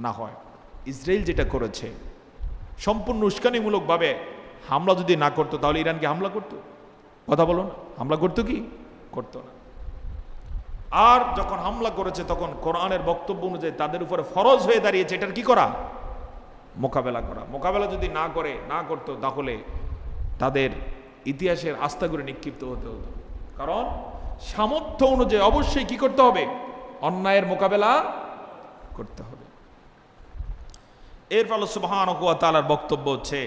না হয়। ইসরায়েল যেটা করেছে সম্পূর্ণ উস্কানিমূলকভাবে হামলা যদি না করতো তাহলে ইরান কি হামলা করতো? কথা বলো না, হামলা করতো কি? করতো না। আর যখন হামলা করেছে তখন কোরআনের বক্তব্য অনুযায়ী তাদের উপরে ফরজ হয়ে দাঁড়িয়েছে এটার কি করা? মোকাবেলা করা। মোকাবেলা যদি না করতো তাহলে তাদের ইতিহাসের আস্থা করে নিক্ষিপ্ত হতে হতো। কারণ সামর্থ্য অনুযায়ী অবশ্যই কি করতে হবে? অন্যায়ের মোকাবেলা করতে হবে। এর ফলে সুবহানাহু ওয়া তাআলার বক্তব্য হচ্ছে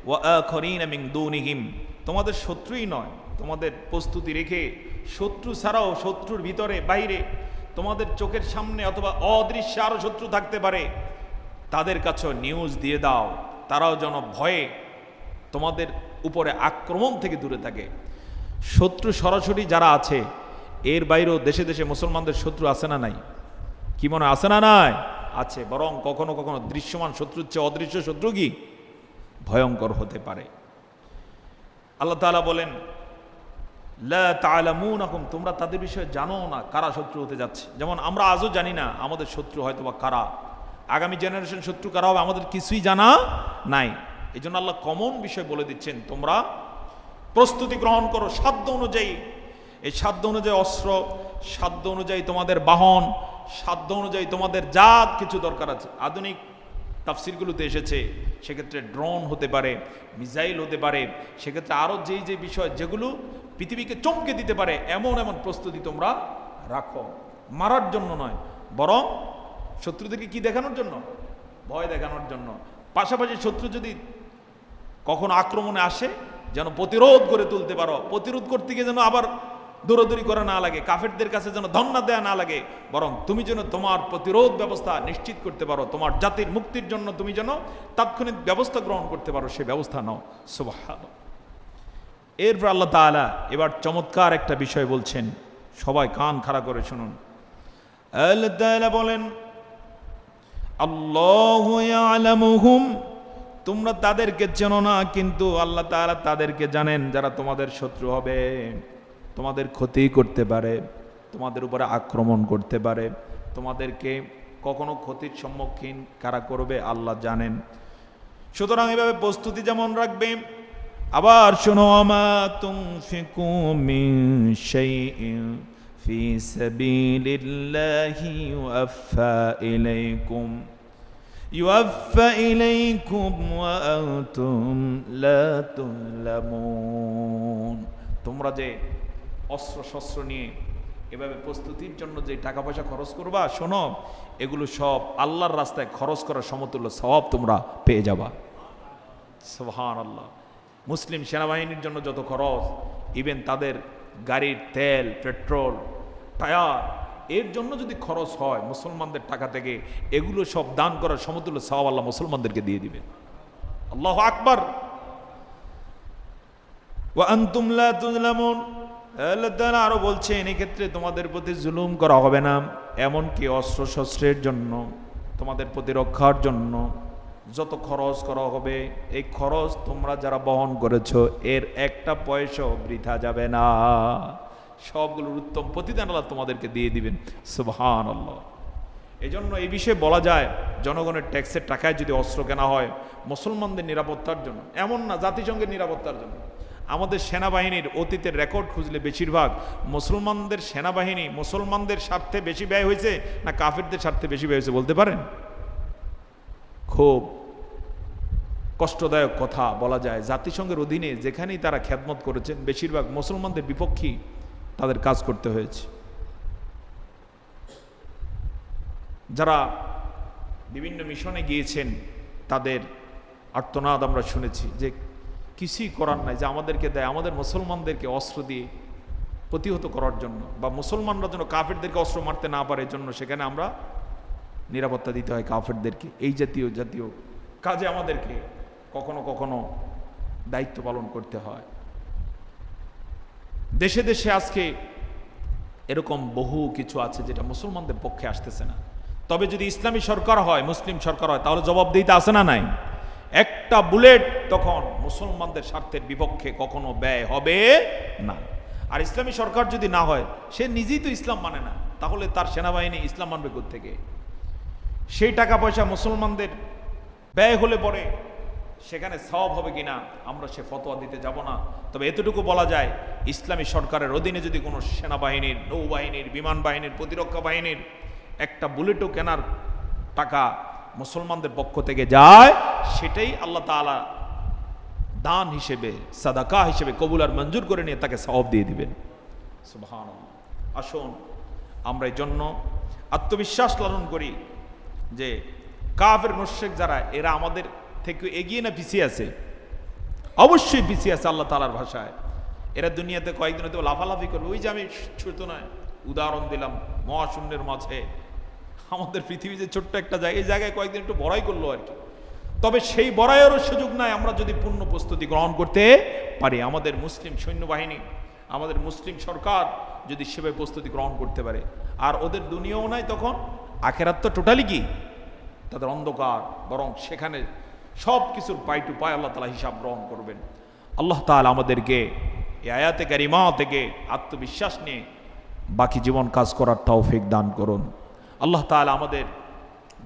ওয়া আখারিনা মিন দুনিহিম, তোমাদের শত্রুই নয়, তোমাদের প্রস্তুতি রেখে শত্রু ছাড়াও শত্রুর ভিতরে বাইরে তোমাদের চোখের সামনে অথবা অদৃশ্য আরো শত্রু থাকতে পারে, তাদের কাছে নিউজ দিয়ে দাও, তারাও যেন ভয়ে তোমাদের উপরে আক্রমণ থেকে দূরে থাকে। শত্রু সরাসরি যারা আছে এর বাইরেও দেশে দেশে মুসলমানদের শত্রু আছে না নাই? কি মনে আছে না নাই? আছে। বরং কখনো কখনো দৃশ্যমান শত্রুর চেয়ে অদৃশ্য শত্রু কি ভয়ঙ্কর হতে পারে। আল্লাহ তাআলা বলেন লা তা'লামুনাহুম, তোমরা তাদের বিষয়ে জানো না কারা শত্রু হতে যাচ্ছে। যেমন আমরা আজও জানি না আমাদের শত্রু হয়তো বা কারা, আগামী জেনারেশন শত্রু কারা হবে আমাদের কিছুই জানা নাই। এই জন্য আল্লাহ কমন বিষয় বলে দিচ্ছেন, তোমরা প্রস্তুতি গ্রহণ করো সাধ্য অনুযায়ী। এই সাধ্য অনুযায়ী অস্ত্র, সাধ্য অনুযায়ী তোমাদের বাহন, সাধ্য অনুযায়ী তোমাদের যা কিছু দরকার আছে। আধুনিক তাফসিরগুলোতে এসেছে সেক্ষেত্রে ড্রোন হতে পারে, মিসাইল হতে পারে, সেক্ষেত্রে আরও যে বিষয় যেগুলো পৃথিবীকে চমকে দিতে পারে এমন এমন প্রস্তুতি তোমরা রাখো। মারার জন্য নয়, বরং শত্রুদেরকে কি দেখানোর জন্য? ভয় দেখানোর জন্য। পাশাপাশি শত্রু যদি কখনো আক্রমণে আসে যেন প্রতিরোধ করে তুলতে পারো। প্রতিরোধ করতে গিয়ে যেন আবার দৌড়াদৌড়ি করা না লাগে, কাফেরদের কাছে যেন ধন্না দেয়া না লাগে, বরং তুমি যেন তোমার প্রতিরোধ ব্যবস্থা নিশ্চিত করতে পারো, তোমার জাতির মুক্তির জন্য তুমি যেন তাৎক্ষণিক ব্যবস্থা গ্রহণ করতে পারো, সেই ব্যবস্থা নাও। সুবহানাল্লাহ। এরপর আল্লাহ তাআলা এবার চমৎকার একটা বিষয় বলছেন, সবাই কান খাড়া করে শুনুন। আল্লাহ তাআলা বলেন আল্লাহু ইয়ালামুহুম, তোমরা তাদেরকে চেনো না কিন্তু আল্লাহ তাআলা তাদেরকে জানেন যারা তোমাদের শত্রু হবে, তোমাদের ক্ষতি করতে পারে, তোমাদের উপরে আক্রমণ করতে পারে, তোমাদেরকে কখনো ক্ষতির সম্মুখীন কারা করবে আল্লাহ জানেন। সুতরাং এভাবে প্রস্তুতি যেমন রাখবে। আবার শোনো, আমা তুনফিকু মিন শাইইন ফি সাবিলিল্লাহি ইউআফা ইলাইকুম ওয়া আনতুম লা তুযলামুন। তোমরা যে অস্ত্র শস্ত্র নিয়ে এভাবে প্রস্তুতির জন্য যে টাকা পয়সা খরচ করবা, শোনো এগুলো সব আল্লাহর রাস্তায় খরচ করার সমতুল্য সওয়াব তোমরা পেয়ে যাবা। সুবহানাল্লাহ। মুসলিম সেনাবাহিনীর জন্য যত খরচ, ইভেন তাদের গাড়ির তেল, পেট্রোল, টায়ার, এর জন্য যদি খরচ হয় মুসলমানদের টাকা থেকে, এগুলো সব দান করার সমতুল্য সওয়াব আল্লাহ মুসলমানদেরকে দিয়ে দিবেন। আল্লাহু আকবার। ওয়া আনতুম লা তুযলামুন, আল্লাহ তাআলা আরো বলছেন এই ক্ষেত্রে তোমাদের প্রতি জুলুম করা হবে না। এমনকি অস্ত্র শস্ত্রের জন্য, তোমাদের প্রতিরক্ষার জন্য যত খরচ করা হবে, এই খরচ তোমরা যারা বহন করেছো এর একটা পয়সাও বৃথা যাবে না, সবগুলোর উত্তম প্রতিদান আল্লাহ তোমাদেরকে দিয়ে দিবেন। সুবহানাল্লাহ। এই জন্য এই বিষয়ে বলা যায়, জনগণের ট্যাক্সের টাকায় যদি অস্ত্র কেনা হয় মুসলমানদের নিরাপত্তার জন্য, এমন না জাতিসংঘের নিরাপত্তার জন্য। আমাদের সেনাবাহিনীর অতীতের রেকর্ড খুঁজলে বেশিরভাগ মুসলমানদের সেনাবাহিনী মুসলমানদের স্বার্থে বেশি ব্যয় হয়েছে না কাফেরদের স্বার্থে বেশি ব্যয় হয়েছে বলতে পারেন? খুব কষ্টদায়ক কথা বলা যায়, জাতিসংঘের অধীনে যেখানেই তারা খেদমত করেছেন বেশিরভাগ মুসলমানদের বিপক্ষেই তাদের কাজ করতে হয়েছে। যারা বিভিন্ন মিশনে গিয়েছেন তাদের আর্তনাদ আমরা শুনেছি যে কিছুই করার নাই, যে আমাদেরকে দেয় আমাদের মুসলমানদেরকে অস্ত্র দিয়ে প্রতিহত করার জন্য, বা মুসলমানরা যেন কাফেরদেরকে অস্ত্র মারতে না পারে জন্য সেখানে আমরা নিরাপত্তা দিতে হয় কাফেরদেরকে। এই জাতীয় কাজে আমাদেরকে কখনো কখনো দায়িত্ব পালন করতে হয়। দেশে দেশে আজকে এরকম বহু কিছু আছে যেটা মুসলমানদের পক্ষে আসতেছে না। তবে যদি ইসলামী সরকার হয়, মুসলিম সরকার হয়, তাহলে জবাবদিহিতা আছে না নাই? একটা বুলেট তখন মুসলমানদের স্বার্থের বিপক্ষে কখনো ব্যয় হবে না। আর ইসলামী সরকার যদি না হয়, সে নিজেই তো ইসলাম মানে না, তাহলে তার সেনাবাহিনী ইসলাম মানবে কোত্থেকে? সেই টাকা পয়সা মুসলমানদের ব্যয় হলে পরে সেখানে সওয়াব হবে কিনা আমরা সে ফতোয়া দিতে যাব না। তবে এতটুকু বলা যায়, ইসলামী সরকারের অধীনে যদি কোনো সেনাবাহিনীর, নৌবাহিনীর, বিমান বাহিনীর, প্রতিরক্ষা বাহিনীর একটা বুলেটও কেনার টাকা মুসলমানদের পক্ষ থেকে যায়, সেটাই আল্লাহ তাআলা দান হিসেবে, সাদাকা হিসেবে কবুল আর মঞ্জুর করে নিয়ে তাকে সওয়াব দিয়ে দিবেন। সুবহানাল্লাহ। আসুন আমরা এই জন্য আত্মবিশ্বাস লালন করি যে কাফের মুশরিক যারা, এরা আমাদের থেকে এগিয়ে না পিছিয়ে আছে? অবশ্যই পিছিয়ে আছে আল্লাহ তাআলার ভাষায়। এরা দুনিয়াতে কয়েকদিন হয়তো লাফালাফি করবে। ওই যে আমি ছোট নয় উদাহরণ দিলাম, মহাশূন্যের মাঝে আমাদের পৃথিবী যে ছোট্ট একটা জায়গা, এই জায়গায় কয়েকদিন একটু বড়াই করলো আর কি। তবে সেই বড়াইয়েরও সুযোগ নাই আমরা যদি পূর্ণ প্রস্তুতি গ্রহণ করতে পারি। আমাদের মুসলিম সৈন্যবাহিনী, আমাদের মুসলিম সরকার যদি সেভাবে প্রস্তুতি গ্রহণ করতে পারে, আর ওদের দুনিয়াও নাই, তখন আখেরাত তো টোটালি কি তাদের অন্ধকার। বরং সেখানে সব কিছুর পাই টু পাই আল্লাহ তাআলা হিসাব গ্রহণ করবেন। আল্লাহ তাআলা আমাদেরকে এই আয়াতে কারিমা থেকে আত্মবিশ্বাস নিয়ে বাকি জীবন কাজ করার তৌফিক দান করুন। আল্লাহ তাআলা আমাদের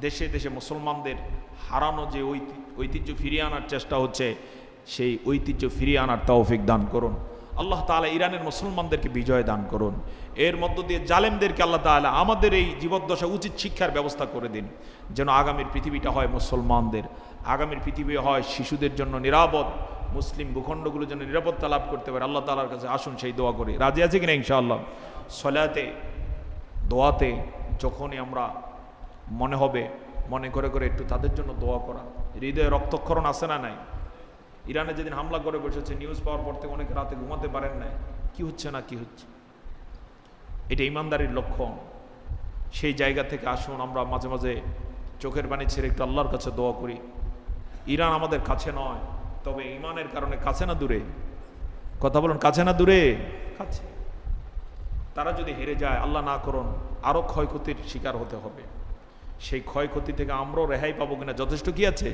দেশে দেশে মুসলমানদের হারানো যে ঐতিহ্য ফিরিয়ে আনার চেষ্টা হচ্ছে, সেই ঐতিহ্য ফিরিয়ে আনার তৌফিক দান করুন। আল্লাহ তাআলা ইরানের মুসলমানদেরকে বিজয় দান করুন। এর মধ্য দিয়ে জালেমদেরকে আল্লাহ তাআলা আমাদের এই জীবদ্দশা উচিত শিক্ষার ব্যবস্থা করে দিন, যেন আগামীর পৃথিবীটা হয় মুসলমানদের, আগামীর পৃথিবী হয় শিশুদের জন্য নিরাপদ, মুসলিম ভূখণ্ডগুলো যেন নিরাপত্তা লাভ করতে পারে। আল্লাহ তাআলার কাছে আসুন সেই দোয়া করি। রাজি আছে কিনা ইনশাআল্লাহ? সলাতে, দোয়াতে যখনই আমরা মনে হবে, মনে করে করে একটু তাদের জন্য দোয়া করা। হৃদয়ে রক্তক্ষরণ আছে না নাই? ইরানে যেদিন হামলা করে বসেছে, নিউজ পাওয়ার পর থেকে অনেক রাতে ঘুমাতে পারেন নাই, কি হচ্ছে না কি হচ্ছে। এটা ইমানদারির লক্ষণ। সেই জায়গা থেকে আসুন আমরা মাঝে মাঝে চোখের পানি ছেড়ে একটু আল্লাহর কাছে দোয়া করি। ইরান আমাদের কাছে নয়, তবে ইমানের কারণে কাছে না দূরে? কথা বলুন, কাছে না দূরে? কাছে। তারা যদি হেরে যায়, আল্লাহ না করুন, আরো ক্ষয়ক্ষতির শিকার হতে হবে। সেই ক্ষয়ক্ষতি থেকে আমরাও রেহাই পাবো কিনা যথেষ্ট কি আছে,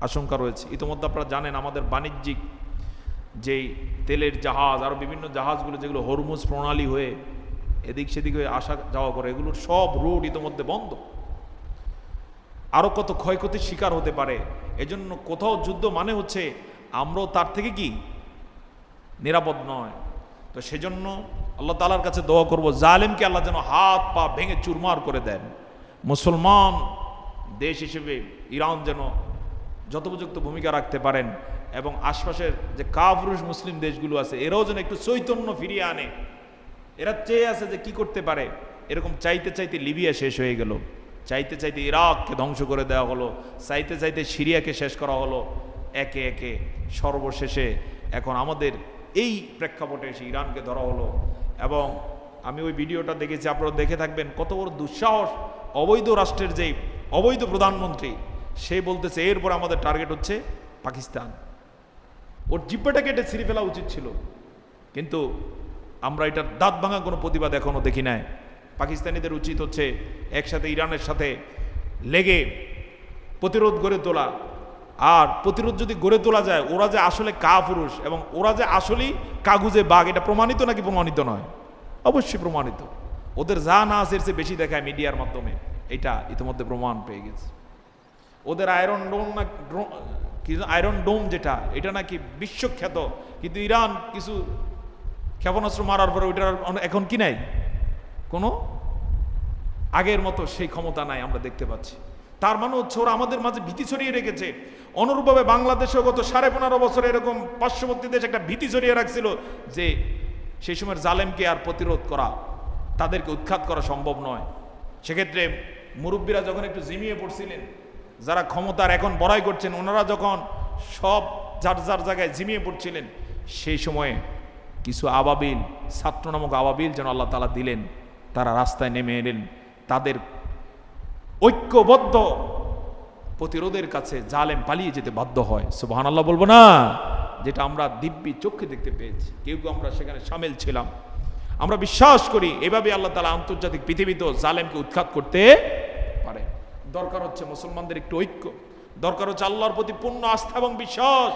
আশঙ্কা রয়েছে। ইতিমধ্যে আপনারা জানেন আমাদের বাণিজ্যিক যেই তেলের জাহাজ, আরো বিভিন্ন জাহাজগুলো যেগুলো হরমুজ প্রণালী হয়ে এদিক সেদিক হয়ে আসা যাওয়া করে, এগুলোর সব রুট ইতিমধ্যে বন্ধ। আরো কত ক্ষয়ক্ষতির শিকার হতে পারে। এজন্য কোথাও যুদ্ধ মানে হচ্ছে আমরাও তার থেকে কি নিরাপদ নয়। তো সেজন্য আল্লাহ তাআলার কাছে দোয়া করব, জালেমকে আল্লাহ যেন হাত পা ভেঙে চুরমার করে দেন। মুসলমান দেশ হিসেবে ইরান যেন যথোপযুক্ত ভূমিকা রাখতে পারেন, এবং আশপাশের যে কাফির মুসলিম দেশগুলো আছে এরাও যেন একটু চৈতন্য ফিরিয়ে আনে। এরা চেয়ে আছে যে কি করতে পারে। এরকম চাইতে চাইতে লিবিয়া শেষ হয়ে গেল, চাইতে চাইতে ইরাককে ধ্বংস করে দেওয়া হলো, চাইতে চাইতে সিরিয়াকে শেষ করা হলো, একে একে সর্বশেষে এখন আমাদের এই প্রেক্ষাপটে এসে ইরানকে ধরা হলো। এবং আমি ওই ভিডিওটা দেখেছি, আপনারা দেখে থাকবেন, কত বড় দুঃসাহস। অবৈধ রাষ্ট্রের যেই অবৈধ প্রধানমন্ত্রী, সে বলতেছে এরপর আমাদের টার্গেট হচ্ছে পাকিস্তান। ওর জিব্বাটা কেটে ছিঁড়ে ফেলা উচিত ছিল, কিন্তু আমরা এটার দাঁত ভাঙা কোনো প্রতিবাদ এখনো দেখি নাই। পাকিস্তানিদের উচিত হচ্ছে একসাথে ইরানের সাথে লেগে প্রতিরোধ গড়ে তোলা। আর প্রতিরোধ যদি গড়ে তোলা যায়, ওরা যে আসলে কাপুরুষ এবং ওরা যে আসলেই কাগুজে বাঘ, এটা প্রমাণিত নাকি প্রমাণিত নয়? অবশ্যই প্রমাণিত। ওদের যা না আছে এর চেয়ে বেশি দেখায় মিডিয়ার মাধ্যমে, এটা ইতিমধ্যে প্রমাণ পেয়ে গেছে। ওদের আয়রন ডোম না আয়রন ডোম যেটা, এটা নাকি বিশ্বখ্যাত, কিন্তু ইরান কিছু ক্ষেপণাস্ত্র মারার পরে ওইটার এখন কি নাই, কোনো আগের মতো সেই ক্ষমতা নাই আমরা দেখতে পাচ্ছি। তার মানে হচ্ছে ওরা আমাদের মাঝে ভীতি ছড়িয়ে রেখেছে। অনুরূপভাবে বাংলাদেশেও গত 15.5 বছরে এরকম পার্শ্ববর্তী দেশ একটা ভীতি ছড়িয়ে রাখছিল যে সেই সময়ের জালেমকে আর প্রতিরোধ করা, তাদেরকে উৎখাত করা সম্ভব নয়। সেক্ষেত্রে মুরব্বীরা যখন একটু জিমিয়ে পড়ছিলেন, যারা ক্ষমতার এখন বড়াই করছেন, ওনারা যখন সব যার যার জায়গায় জিমিয়ে পড়ছিলেন, সেই সময়ে কিছু আবাবিল, ছাত্র নামক আবাবিল যেন আল্লাহ তাআলা দিলেন, তারা রাস্তায় নেমে এলেন। তাদের ঐক্যবদ্ধ প্রতিরোধের কাছে জালেম পালিয়ে যেতে বাধ্য হয়। সুবহানাল্লাহ বলবো না? যেটা আমরা দিব্যি চোখে দেখতে পেয়েছি, কেউ কেউ আমরা সেখানে সামিল ছিলাম। আমরা বিশ্বাস করি এভাবে আল্লাহ তাআলা আন্তর্জাতিক পৃথিবীতেও জালেমকে উৎখাত করতে পারে। দরকার হচ্ছে মুসলমানদের একটু ঐক্য, দরকার হচ্ছে আল্লাহর প্রতি পূর্ণ আস্থা এবং বিশ্বাস,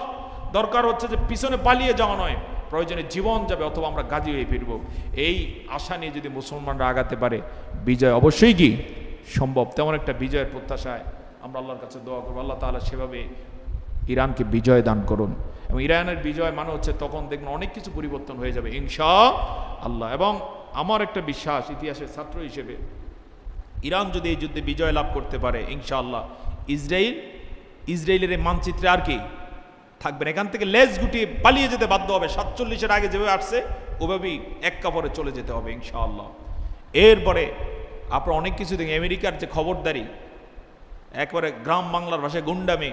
দরকার হচ্ছে যে পিছনে পালিয়ে যাওয়া নয়, প্রয়োজনে জীবন যাবে অথবা আমরা গাজী হয়ে ফিরব। এই আশা নিয়ে যদি মুসলমানরা আগাতে পারে, বিজয় অবশ্যই কি সম্ভব, তেমন একটা বিজয়ের প্রত্যাশায় আমরা আল্লাহর কাছে দোয়া করবো। আল্লাহ তাআলা সেভাবে ইরানকে বিজয় দান করুন। এবং ইরানের বিজয় মানে হচ্ছে তখন দেখবেন অনেক কিছু পরিবর্তন হয়ে যাবে ইনশাআল্লাহ। এবং আমার একটা বিশ্বাস ইতিহাসের ছাত্র হিসেবে, ইরান যদি এই যুদ্ধে বিজয় লাভ করতে পারে ইনশাআল্লাহ, ইসরায়েলের এই মানচিত্রে আর কি থাকবেন, এখান থেকে লেজ গুটিয়ে পালিয়ে যেতে বাধ্য হবে। 47-এর আগে যেভাবে আসছে ওভাবেই এক কাপড়ে চলে যেতে হবে ইনশাআল্লাহ। এরপরে আপনার অনেক কিছু দেখেন, আমেরিকার যে খবরদারি, একবারে গ্রাম বাংলার ভাষায় গুন্ডামি,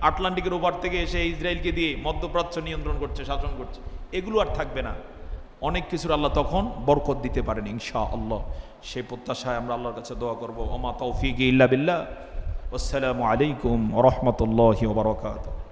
আটলান্টিকের ওপার থেকে এসে ইসরায়েলকে দিয়ে মধ্যপ্রাচ্য নিয়ন্ত্রণ করছে, শাসন করছে, এগুলো আর থাকবে না। অনেক কিছুর আল্লাহ তখন বরকত দিতে পারেন ইনশাআল্লাহ। সেই প্রত্যাশায় আমরা আল্লাহর কাছে দোয়া করবো। ওমা তৌফিক ইল্লা বিল্লাহ। আসসালামু আলাইকুম ওয়া রাহমাতুল্লাহি ওয়া বারাকাতুহু।